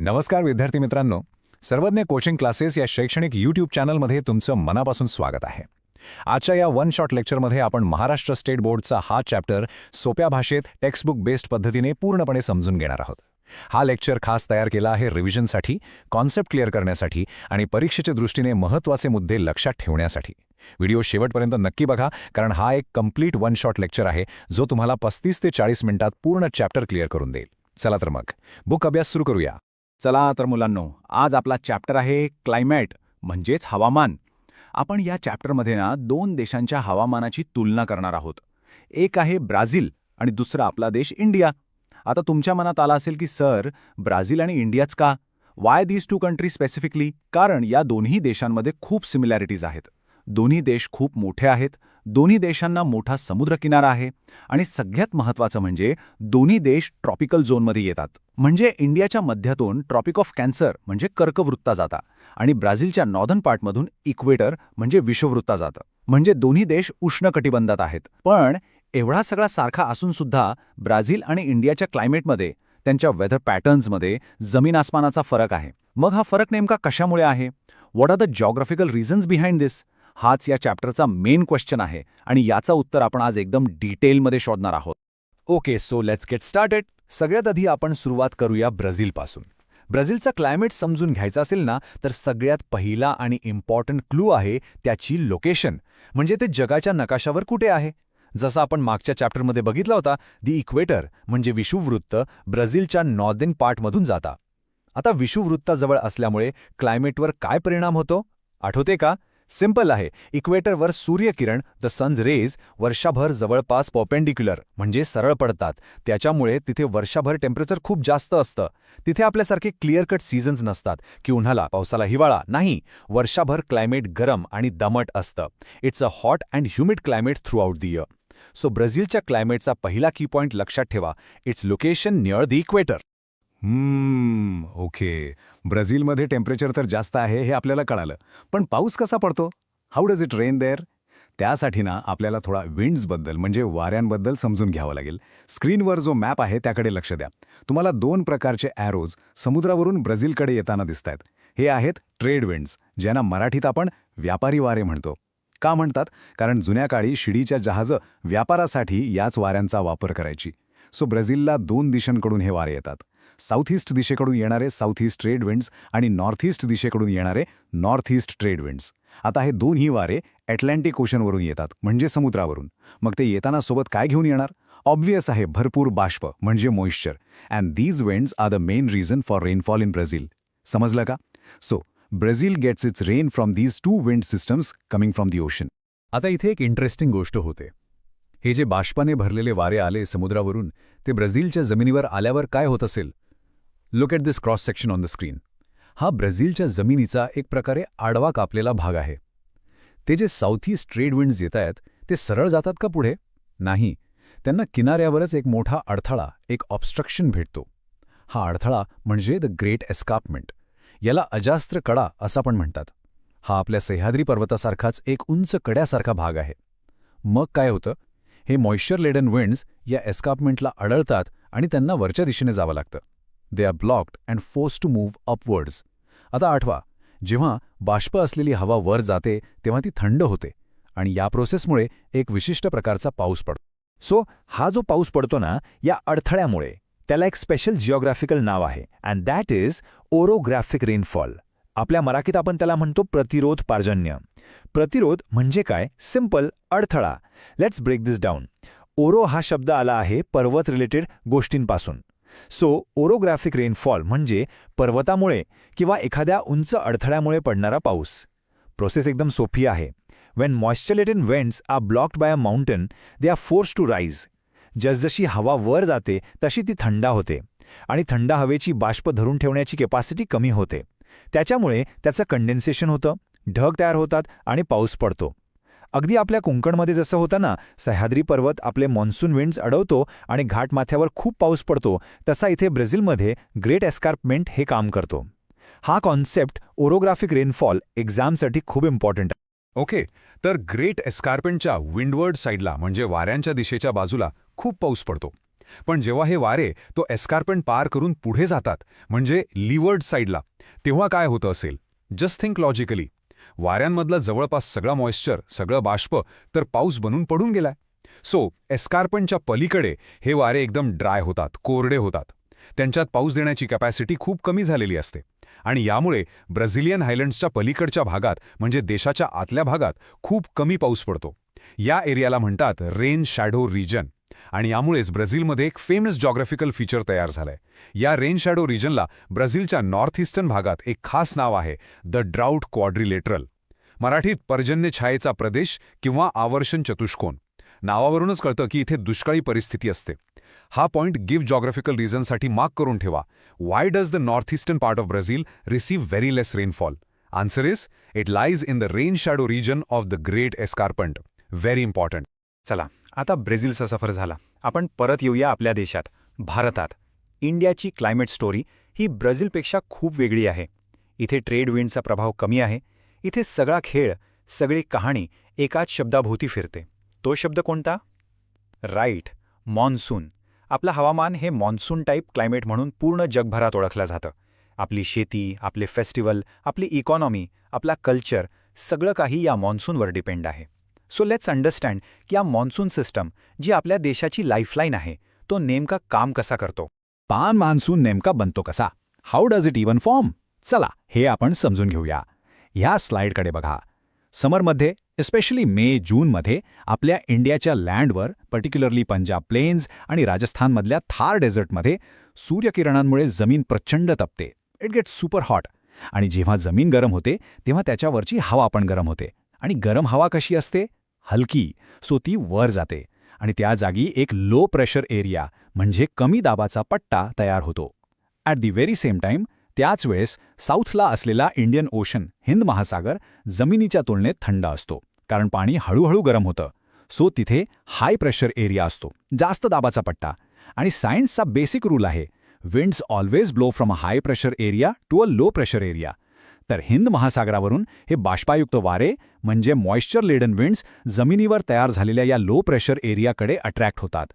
नमस्कार विद्यार्थी मित्रांनो, सर्वज्ञ कोचिंग क्लासेस या शैक्षणिक यूट्यूब चॅनलमध्ये तुमचं मनापासून स्वागत आहे. आजच्या या वन शॉट लेक्चरमध्ये आपण महाराष्ट्र स्टेट बोर्डचा हा चॅप्टर सोप्या भाषेत टेक्स्टबुक बेस्ड पद्धतीने पूर्णपणे समजून घेणार आहोत. हा लेक्चर खास तयार केला आहे रिव्हिजनसाठी, कॉन्सेप्ट क्लिअर करण्यासाठी आणि परीक्षेच्या दृष्टीने महत्त्वाचे मुद्दे लक्षात ठेवण्यासाठी. व्हिडिओ शेवटपर्यंत नक्की बघा, कारण हा एक कंप्लीट वन शॉट लेक्चर आहे जो तुम्हाला 35 ते 40 मिनिटात पूर्ण चॅप्टर क्लिअर करून देईल. चला तर मग बुक अभ्यास सुरू करूया. चला तर मुलांनो, आज आपला चॅप्टर आहे क्लायमेट म्हणजेच हवामान. आपण या चॅप्टरमध्ये दोन देशांच्या हवामानाची तुलना करणार आहोत. एक आहे ब्राझील आणि दुसरा आपला देश इंडिया. आता तुमच्या मनात आला असेल की सर, ब्राझील आणि इंडियाच का? Y these two countries specifically? कारण या दोन्ही देशांमध्ये खूप सिमिलॅरिटीज आहेत. दोन्ही देश खूप मोठे आहेत, दोन्ही देशांना मोठा समुद्रकिनारा आहे आणि सगळ्यात महत्त्वाचं म्हणजे दोन्ही देश ट्रॉपिकल झोनमध्ये येतात. म्हणजे इंडियाच्या मध्यातून ट्रॉपिक ऑफ कॅन्सर म्हणजे कर्कवृत्ता जाता आणि ब्राझीलच्या नॉर्दर्न पार्टमधून इक्वेटर म्हणजे विषुववृत्ता जातं. म्हणजे दोन्ही देश उष्णकटिबंधात आहेत. पण एवढा सगळा सारखा असून सुद्धा ब्राझील आणि इंडियाच्या क्लायमेटमध्ये, त्यांच्या वेदर पॅटर्न्समध्ये जमीन आसमानाचा फरक आहे. मग हा फरक नेमका कशामुळे आहे? What are the geographical reasons behind this? हाच या चॅप्टरचा मेन क्वेश्चन आहे आणि याचा उत्तर आपण आज एकदम डिटेलमध्ये शोधणार आहोत. Okay, so let's get started. सगळ्यात आधी आपण सुरुवात करूया ब्राझीलपासून. ब्राझीलचा क्लायमेट समजून घ्यायचा असेल ना, तर सगळ्यात पहिला आणि इम्पॉर्टंट क्लू आहे त्याची लोकेशन. म्हणजे ते जगाच्या नकाशावर कुठे आहे. जसं आपण मागच्या चॅप्टरमध्ये बघितला होता, दी इक्वेटर म्हणजे विषुववृत्त ब्राझीलच्या नॉर्दर्न पार्टमधून जाता. आता विषुववृत्ताजवळ असल्यामुळे क्लायमेटवर काय परिणाम होतो आठवते का? सिंपल आहे. इक्वेटरवर सूर्यकिरण, द सन्स रेज, वर्षभर जवळपास परपेंडिक्युलर म्हणजे सरळ पडतात. त्याच्यामुळे तिथे वर्षभर टेम्परेचर खूप जास्त असतं. तिथे आपल्यासारखे क्लिअर कट सीझन्स नसतात की उन्हाळा पावसाला हिवाळा. नाही, वर्षभर क्लायमेट गरम आणि दमट असतं. It's a hot and humid climate through out the year. So ब्राझीलच्या क्लायमेटचा पहिला की पॉईंट लक्षात ठेवा, its location near the equator. Okay. ब्राझीलमध्ये टेम्परेचर तर जास्त आहे हे आपल्याला कळालं, पण पाऊस कसा पडतो? How does it rain there? त्यासाठी आपल्याला थोडा विंड्सबद्दल म्हणजे वाऱ्यांबद्दल समजून घ्यावं लागेल. स्क्रीनवर जो मॅप आहे त्याकडे लक्ष द्या. तुम्हाला दोन प्रकारचे ॲरोज समुद्रावरून ब्राझीलकडे येताना दिसतायत. हे आहेत ट्रेड विंड्स, ज्यांना मराठीत आपण व्यापारी वारे म्हणतो. का म्हणतात? कारण जुन्या काळी शिडीच्या जहाजं व्यापारासाठी याच वाऱ्यांचा वापर करायची. सो ब्राझीलला दोन दिशांकडून हे वारे येतात. साऊथ ईस्ट दिशेकडून येणारे साऊथ ईस्ट ट्रेड विंड्स आणि नॉर्थ ईस्ट दिशेकडून येणारे नॉर्थ ईस्ट ट्रेड विंड्स. आता हे दोन्ही वारे अटलांटिक ओशनवरून येतात, म्हणजे समुद्रावरून. मग ते येताना सोबत काय घेऊन येणार? ऑब्व्हियस आहे, भरपूर बाष्प म्हणजे moisture. And these winds are the main reason for rainfall in Brazil. समजलं का? So Brazil gets its rain from these two wind systems coming from the ocean. आता इथे एक इंटरेस्टिंग गोष्ट होते. हे जे बाष्पाने भरलेले वारे आले समुद्रावरून, ते ब्राझीलच्या जमिनीवर आल्यावर काय होत असेल? Look at this cross section on the screen. हा ब्राझीलच्या जमिनीचा एक प्रकारे आडवा कापलेला भाग आहे. ते जे साऊथ ईस्ट ट्रेड विंड्स येत आहेत ते सरळ जातात का पुढे? नाही, त्यांना किनाऱ्यावरच एक मोठा अडथळा, एक ऑब्स्ट्रक्शन भेटतो. हा अडथळा म्हणजे द ग्रेट एस्कार्पमेंट. याला अजास्त्र कडा असं पण म्हणतात. हा आपल्या सह्याद्री पर्वतासारखाच एक उंच कड्यासारखा भाग आहे. मग काय होतं? हे मॉइश्चर लेडन विंड्स या एस्कार्पमेंटला अडळतात आणि त्यांना वरच्या दिशेने जावं लागतं. They are blocked and force to move upwards. आता आठवा, जेव्हा बाष्प असलेली हवा वर जाते तेव्हा ती थंड होते आणि या प्रोसेसमुळे एक विशिष्ट प्रकारचा पाऊस पडतो. सो हा जो पाऊस पडतो ना, या अडथळ्यामुळे, त्याला एक स्पेशल जिओग्राफिकल नाव आहे and that is orographic rainfall. आपल्या मराठीत आपण त्याला म्हणतो प्रतिरोध पर्जन्य. प्रतिरोध म्हणजे काय? सिंपल, अडथळा. Let's break this down. ओरो हा शब्द आला आहे पर्वत रिलेटेड गोष्टींपासून. सो ओरोग्राफिक रेनफॉल म्हणजे पर्वतामुळे किंवा एखाद्या उंच अडथळ्यामुळे पडणारा पाऊस. प्रोसेस एकदम सोपी आहे. When moisture laden winds are blocked by a mountain, they are forced to rise. जसजशी हवा वर जाते तशी ती थंड होते आणि थंड हवेची बाष्प धरून ठेवण्याची कॅपॅसिटी कमी होते. त्याच्यामुळे त्याचं कंडेन्सेशन होतं, ढग तयार होतात आणि पाऊस पडतो. अगदी आपल्या कोकणमध्ये जसं होतं ना, सह्याद्री पर्वत आपले मॉन्सून विंड्स अडवतो आणि घाटमाथ्यावर खूप पाऊस पडतो, तसा इथे ब्राझीलमध्ये ग्रेट एस्कार्पमेंट हे काम करतो. हा कॉन्सेप्ट ओरोग्राफिक रेनफॉल एक्झामसाठी खूप इम्पॉर्टंट आहे. ओके, तर ग्रेट एस्कार्पमेंटच्या विंडवर्ड साईडला म्हणजे वाऱ्यांच्या दिशेच्या बाजूला खूप पाऊस पडतो. पण जेव्हा हे वारे तो एस्कार्पमेंट पार करून पुढे जातात, म्हणजे लीवर्ड साईडला, तेव्हा काय होतं असेल? Just think logically. वाऱ्यांमधला जवळपास सगळा मॉइश्चर, सगळं बाष्प तर पाऊस बनून पडून गेलाय. सो एस्कार्पमेंटच्या पलीकडे हे वारे एकदम ड्राय होतात, कोरडे होतात. त्यांच्यात पाऊस देण्याची कॅपॅसिटी खूप कमी झालेली असते. आणि यामुळे ब्राझिलियन हायलँड्सच्या पलीकडच्या भागात, म्हणजे देशाच्या आतल्या भागात खूप कमी पाऊस पडतो. या एरियाला म्हणतात रेन शॅडो रिजन. आणि यामुळेच ब्राझीलमध्ये एक फेमस जॉग्राफिकल फीचर तयार झालंय. या रेन शॅडो रिजनला ब्राझीलच्या नॉर्थ ईस्टर्न भागात एक खास नाव आहे, द ड्राउट क्वाड्रिलेटरल. मराठीत पर्जन्य छायेचा प्रदेश किंवा आवर्षण चतुष्कोन. नावावरूनच कळतं की इथे दुष्काळी परिस्थिती असते. हा पॉइंट गिव्ह जॉग्राफिकल रिझनसाठी मार्क करून ठेवा. Why does the north eastern part of Brazil receive very less rainfall? Answer is it lies in the rain shadow region of the great escarpment. Very important. चला, आता ब्राझीलचा सफर झाला. आपण परत येऊया आपल्या देशात, भारतात. इंडियाची क्लायमेट स्टोरी ही ब्राझीलपेक्षा खूप वेगळी आहे. इथे ट्रेड विंडचा प्रभाव कमी आहे. इथे सगळा खेळ, सगळी कहाणी एकाच शब्दाभोवती फिरते. तो शब्द कोणता? Right, monsoon. आपलं हवामान हे मॉन्सून टाईप क्लायमेट म्हणून पूर्ण जगभरात ओळखलं जातं. आपली शेती, आपले फेस्टिवल, आपली इकॉनॉमी, आपला कल्चर सगळं काही या मॉन्सूनवर डिपेंड आहे. सो लेट्स अंडरस्टँड की या मॉन्सून सिस्टम, जी आपल्या देशाची लाईफलाईन आहे, तो नेमका काम कसा करतो. पान मान्सून नेमका बनतो कसा? How does it even form? चला, हे आपण समजून घेऊया. ह्या स्लाइडकडे बघा. समरमध्ये, एस्पेशली मे जूनमध्ये, आपल्या इंडियाच्या लँडवर, पर्टिक्युलरली पंजाब प्लेन्स आणि राजस्थानमधल्या थार डेझर्टमध्ये सूर्यकिरणांमुळे जमीन प्रचंड तपते. It gets super hot. आणि जेव्हा जमीन गरम होते तेव्हा त्याच्यावरची हवा पण गरम होते. आणि गरम हवा कशी असते? हलकी. सो ती वर जाते आणि त्या जागी एक लो प्रेशर एरिया, म्हणजे कमी दाबाचा पट्टा तयार होतो. At the very same time, त्याच वेळेस साऊथला असलेला इंडियन ओशन, हिंद महासागर, जमिनीच्या तुलनेत थंड असतो, कारण पाणी हळूहळू गरम होतं. सो तिथे हाय प्रेशर एरिया असतो, जास्त दाबाचा पट्टा. आणि सायन्सचा बेसिक रूल आहे, winds always blow from a high pressure area to a low pressure area. तर हिंद महासागरावरून हे बाष्पायुक्त वारे, म्हणजे मॉइश्चर लेडन विंड्स, जमिनीवर तयार झालेल्या या लो प्रेशर एरियाकडे अट्रॅक्ट होतात.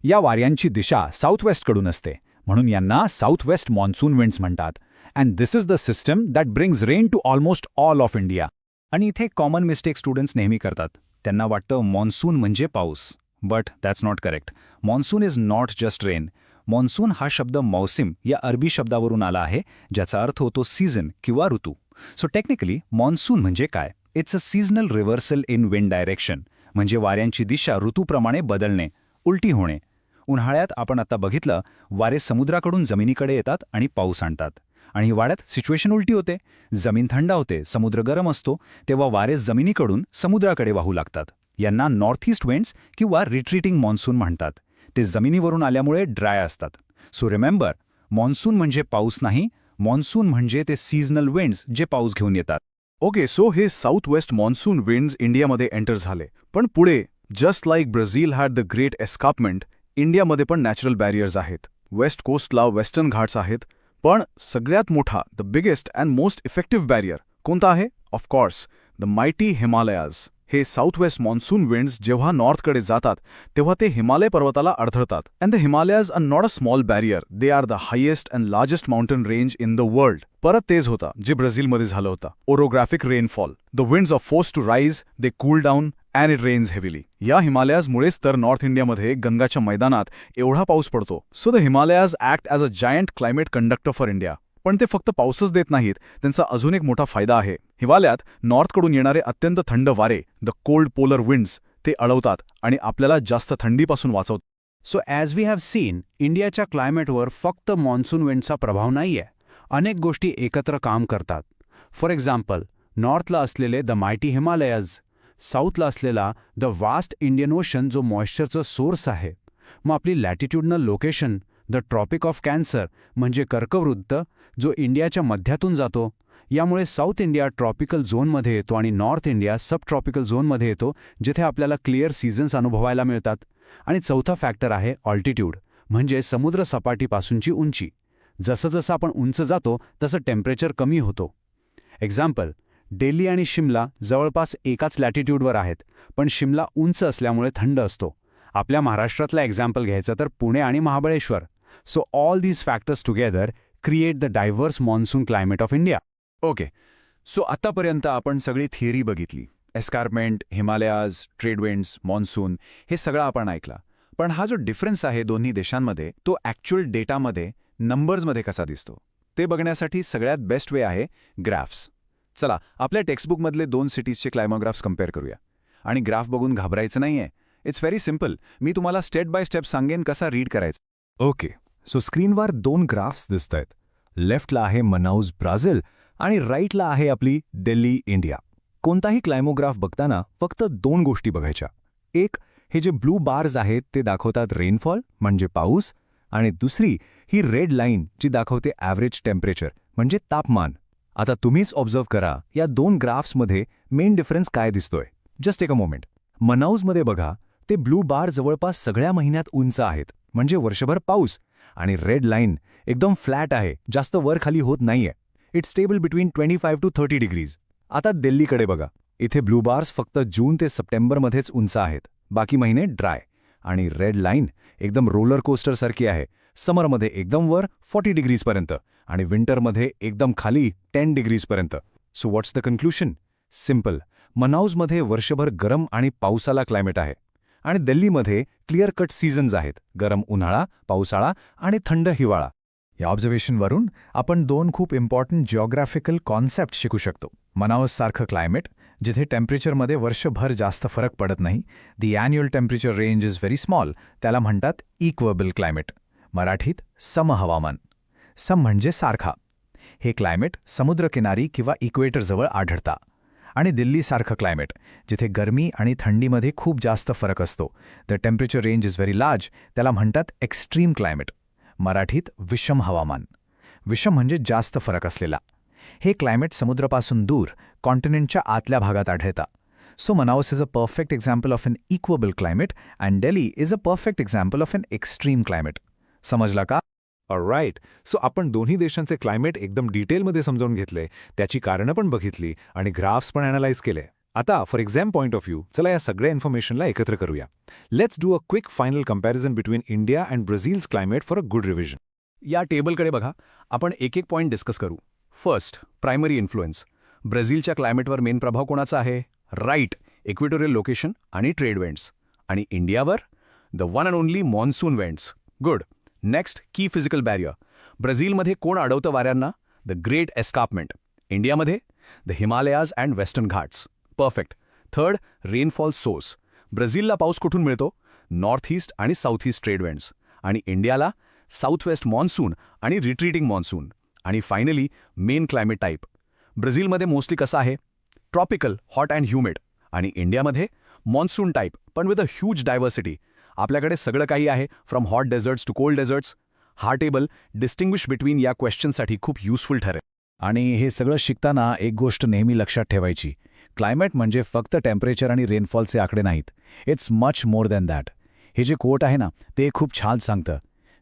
या वाऱ्यांची दिशा साऊथ वेस्टकडून असते, म्हणून यांना साऊथ वेस्ट मॉन्सून विंड्स म्हणतात. And this is the system that brings rain to almost all of India. आणि इथे कॉमन मिस्टेक स्टुडंट्स नेहमी करतात. त्यांना वाटतं मॉन्सून म्हणजे पाऊस. But that's not correct. Monsoon is not just rain. Monsoon हा शब्द मौसिम या अरबी शब्दावरून आला आहे, ज्याचा अर्थ होतो सीझन किंवा ऋतू. सो टेक्निकली मॉन्सून म्हणजे काय? It's a seasonal reversal in wind direction, म्हणजे वाऱ्यांची दिशा ऋतूप्रमाणे बदलणे, उलटी होणे. उन्हाळ्यात आपण आता बघितलं, वारे समुद्राकडून जमिनीकडे येतात आणि पाऊस आणतात. आणि हिवाळ्यात सिच्युएशन उलटी होते. जमीन थंड होते, समुद्र गरम असतो, तेव्हा वारे जमिनीकडून समुद्राकडे वाहू लागतात. यांना नॉर्थ ईस्ट विंड्स किंवा रिट्रीटिंग मॉन्सून म्हणतात. ते जमिनीवरून आल्यामुळे ड्राय असतात. सो रिमेंबर, मॉन्सून म्हणजे पाऊस नाही, मॉन्सून म्हणजे ते सीझनल विंड्स जे पाऊस घेऊन येतात. ओके, सो हे साऊथ वेस्ट मॉन्सून विंड्स इंडियामध्ये एंटर झाले. पण पुढे, just like Brazil had the great escarpment, इंडियामध्ये पण नॅचरल बॅरियर्स आहेत. वेस्ट कोस्टला वेस्टर्न घाट्स आहेत. पण सगळ्यात मोठा, the biggest and most effective barrier कोणता आहे? Of course, the mighty Himalayas. हे साऊथ वेस्ट मॉन्सून विंड्स जेव्हा नॉर्थकडे जातात तेव्हा ते हिमालय पर्वताला अडथळतात. And the Himalayas are not a small barrier, they are the highest and largest mountain range in the world. परत तेच होता जे ब्राझीलमध्ये झालं होतं, orographic rainfall. The winds are forced to rise, they cool down and it rains heavily. या हिमालयाजमुळेच तर नॉर्थ इंडियामध्ये गंगाच्या मैदानात एवढा पाऊस पडतो. So the Himalayas act as a giant climate conductor for India. पण ते फक्त पाऊसच देत नाहीत, त्यांचा अजून एक मोठा फायदा आहे. हिमालयात नॉर्थकडून येणारे अत्यंत थंड वारे, द कोल्ड पोलर विंड्स, ते अडवतात आणि आपल्याला जास्त थंडीपासून वाचवतात. So as we have seen, इंडियाच्या क्लायमेटवर फक्त मॉन्सून विंडचा प्रभाव नाहीये. अनेक गोष्टी एकत्र काम करतात. फॉर एक्झाम्पल, नॉर्थला असलेले द मायटी हिमालयाज, साऊथला असलेला द वास्ट इंडियन ओशन, जो मॉइश्चरचं सोर्स आहे. मग आपली latitudinal location, the tropic of Cancer, म्हणजे कर्कवृत्त, जो इंडियाच्या मध्यातून जातो. यामुळे साऊथ इंडिया ट्रॉपिकल झोनमध्ये येतो आणि नॉर्थ इंडिया सब ट्रॉपिकल झोनमध्ये येतो, जिथे आपल्याला क्लिअर सीझन्स अनुभवायला मिळतात. आणि चौथा फॅक्टर आहे ऑल्टिट्यूड, म्हणजे समुद्र सपाटीपासूनची उंची. जसं जसं आपण उंच जातो तसं टेम्परेचर कमी होतो. एक्झाम्पल, दिल्ली आणि शिमला जवळपास एकाच लॅटिट्यूडवर आहेत, पण शिमला उंच असल्यामुळे थंड असतो आपल्या महाराष्ट्रातलं एक्झाम्पल घ्यायचं तर पुणे आणि Mahabaleshwar. So all these factors together create the diverse monsoon climate of India. Okay, so आतापर्यंत आपण सगळी थिअरी बघितली. Escarpment, Himalayas, trade winds, monsoon, हे सगळं आपण ऐकला. पण हा जो डिफरन्स आहे दोन्ही देशांमध्ये, तो ॲक्च्युअल डेटामध्ये, नंबर्समध्ये कसा दिसतो ते बघण्यासाठी सगळ्यात बेस्ट वे आहे ग्राफ्स. चला, आपल्या टेक्स्टबुकमधले 2 सिटीजचे क्लायमोग्राफ्स कम्पेअर करूया. आणि ग्राफ बघून घाबरायचं नाहीये. It's very simple. मी तुम्हाला स्टेप बाय स्टेप सांगेन कसा रीड करायचं. ओके, सो स्क्रीनवर 2 ग्राफ्स दिसत आहेत. लेफ्टला आहे मनाऊस ब्राझील आणि राईटला आहे आपली दिल्ली इंडिया. कोणताही क्लायमोग्राफ बघताना फक्त 2 गोष्टी बघायच्या. एक, हे जे ब्लू बार्स आहेत ते दाखवतात रेनफॉल म्हणजे पाऊस, आणि दुसरी ही रेड लाईन जी दाखवते ॲव्हरेज टेम्परेचर म्हणजे तापमान. आता तुम्हीच ऑब्झर्व करा या 2 ग्राफ्समध्ये मेन डिफरन्स काय दिसतोय. Just take a moment. मनाऊसमध्ये बघा, ते ब्लू बार जवळपास सगळ्या महिन्यात उंच आहेत म्हणजे वर्षभर पाऊस, आणि रेड लाईन एकदम फ्लॅट आहे, जास्त वर खाली होत नाहीये. It's stable between 25 to 30 degrees. आता दिल्लीकडे बघा, इथे ब्लू बार्स फक्त जून ते सप्टेंबरमध्येच उंच आहेत, बाकी महिने ड्राय. आणि रेड लाईन एकदम रोलर कोस्टरसारखी आहे, समरमध्ये एकदम वर 40 डिग्रीजपर्यंत आणि विंटरमध्ये एकदम खाली 10 डिग्रीजपर्यंत. So what's the conclusion? Simple. मनाऊसमध्ये वर्षभर गरम आणि पावसाला क्लायमेट आहे, आणि दिल्लीमध्ये क्लिअर कट सीझन्स आहेत, गरम उन्हाळा, पावसाळा आणि थंड हिवाळा. या ऑब्झर्वेशनवरून आपण 2 खूप इम्पॉर्टंट जिओग्राफिकल कॉन्सेप्ट शिकू शकतो. मनाऊससारखं क्लायमेट, जिथे टेम्परेचरमध्ये वर्षभर जास्त फरक पडत नाही. The annual temperature range is very small, त्याला म्हणतात इक्वेबल क्लायमेट, मराठीत समहवामान. सम म्हणजे सारखा. हे क्लायमेट समुद्रकिनारी किंवा इक्वेटरजवळ आढळता. आणि दिल्लीसारखं क्लायमेट, जिथे गरमी आणि थंडीमध्ये खूप जास्त फरक असतो, the temperature range is very large, त्याला म्हणतात एक्स्ट्रीम क्लायमेट, मराठीत विषम हवामान. विषम म्हणजे जास्त फरक असलेला. हे क्लायमेट समुद्रापासून दूर कॉन्टिनेंटच्या आतल्या भागात आढळता. So Manaus is a perfect example of an equable climate and Delhi is a perfect example of an extreme climate. समजला का? ऑलराईट. सो आपण दोन्ही देशांचे क्लायमेट एकदम डिटेलमध्ये समजावून घेतले, त्याची कारणं पण बघितली आणि ग्राफ्स पण ॲनालाइज केले. आता for exam point of view, चला या सगळ्या इन्फॉर्मेशनला एकत्र करूया. Let's do a quick final comparison between India and Brazil's climate for a good revision. या टेबलकडे बघा, आपण एक एक पॉईंट डिस्कस करू. First, primary influence. ब्राझीलच्या क्लायमेटवर मेन प्रभाव कोणाचा आहे? राईट, इक्वेटोरियल लोकेशन आणि ट्रेड वेंड्स. आणि इंडियावर the one and only monsoon winds. Good. Next, key physical barrier. ब्राझीलमध्ये कोण अडवतं वाऱ्यांना? The great escarpment. इंडियामध्ये the Himalayas and western Ghats. Perfect. Third, rainfall source. ब्राझीलला पाऊस कुठून मिळतो? नॉर्थ ईस्ट आणि साऊथ ईस्ट ट्रेड वेंड्स. आणि इंडियाला साऊथ वेस्ट मॉन्सून आणि रिट्रीटिंग मॉन्सून. आणि फायनली, मेन क्लायमेट टाईप. ब्राझीलमध्ये मोस्टली कसं आहे? Tropical, hot and humid. आणि इंडियामध्ये मॉन्सून टाईप, पण विथ अ ह्यूज डायव्हर्सिटी. आपल्याकडे सगळं काही आहे, from hot deserts to cold deserts. हा टेबल डिस्टिंग्विश बिटवीन या क्वेश्चनसाठी खूप युजफुल ठरेल. आणि हे सगळं शिकताना एक गोष्ट नेहमी लक्षात ठेवायची. क्लायमेट म्हणजे फक्त टेम्परेचर आणि रेनफॉलचे आकडे नाहीत. It's much more than that. हे जे कोट आहे ना, ते खूप छान सांगतं.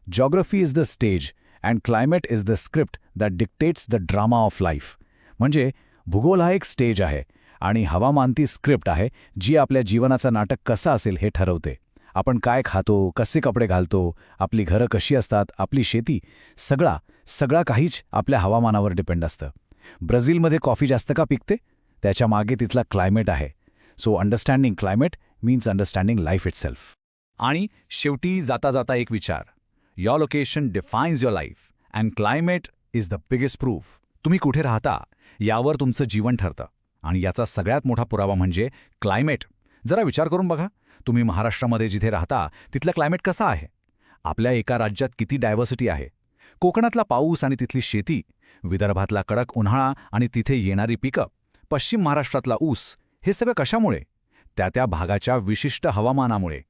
Geography is the stage and climate is the script that dictates the drama of life. म्हणजे भूगोल हा एक स्टेज आहे आणि हवामान ती स्क्रिप्ट आहे जी आपल्या जीवनाचं नाटक कसं असेल हे ठरवते. आपण काय खातो, कसे कपडे घालतो, आपली घरं कशी असतात, आपली शेती, सगळा काहीच आपल्या हवामानावर डिपेंड असतं. ब्राझीलमध्ये कॉफी जास्त का पिकते? त्याच्या मागे तिथला क्लायमेट आहे. So understanding climate means understanding life itself. आणि शेवटी जाता जाता एक विचार. Your location defines your life and climate is the biggest proof. तुम्ही कुठे राहता यावर तुमचं जीवन ठरतं. आणि याचा सगळ्यात मोठा पुरावा म्हणजे क्लायमेट. जरा विचार करून बघा, तुम्ही महाराष्ट्रामध्ये जिथे राहता तिथलं क्लायमेट कसं आहे? आपल्या एका राज्यात किती डायव्हर्सिटी आहे? कोकणातला पाऊस आणि तिथली शेती, विदर्भातला कडक उन्हाळा आणि तिथे येणारी पिकं, पश्चिम महाराष्ट्रातला ऊस, हे सगळं कशामुळे? त्या भागाच्या विशिष्ट हवामानामुळे.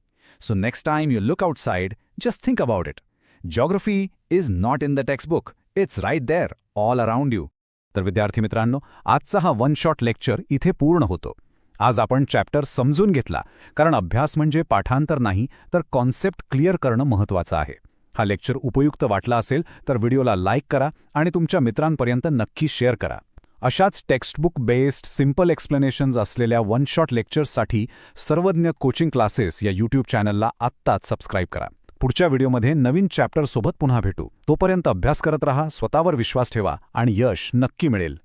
So next time you look outside, just think about it. Geography is not in the textbook, it's right there all around you. तर विद्यार्थी मित्रांनो, आजचा हा वन शॉट लेक्चर इथे पूर्ण होतो. आज आपण चॅप्टर समजून घेतला, कारण अभ्यास म्हणजे पाठांतर नाही, तर कॉन्सेप्ट क्लिअर करणं महत्त्वाचं आहे. हा लेक्चर उपयुक्त वाटला असेल तर व्हिडिओला लाईक करा आणि तुमच्या मित्रांपर्यंत नक्की शेअर करा. अशाच टेक्स्टबुक बेस्ड सिम्पल एक्सप्लेनेशन्स असलेल्या वन शॉट लेक्चर्ससाठी सर्वज्ञ कोचिंग क्लासेस या यूट्यूब चॅनलला आत्ताच सबस्क्राईब करा. पुढच्या व्हिडिओमध्ये नवीन चॅप्टरसोबत पुन्हा भेटू. तोपर्यंत अभ्यास करत रहा, स्वतःवर विश्वास ठेवा आणि यश नक्की मिळेल.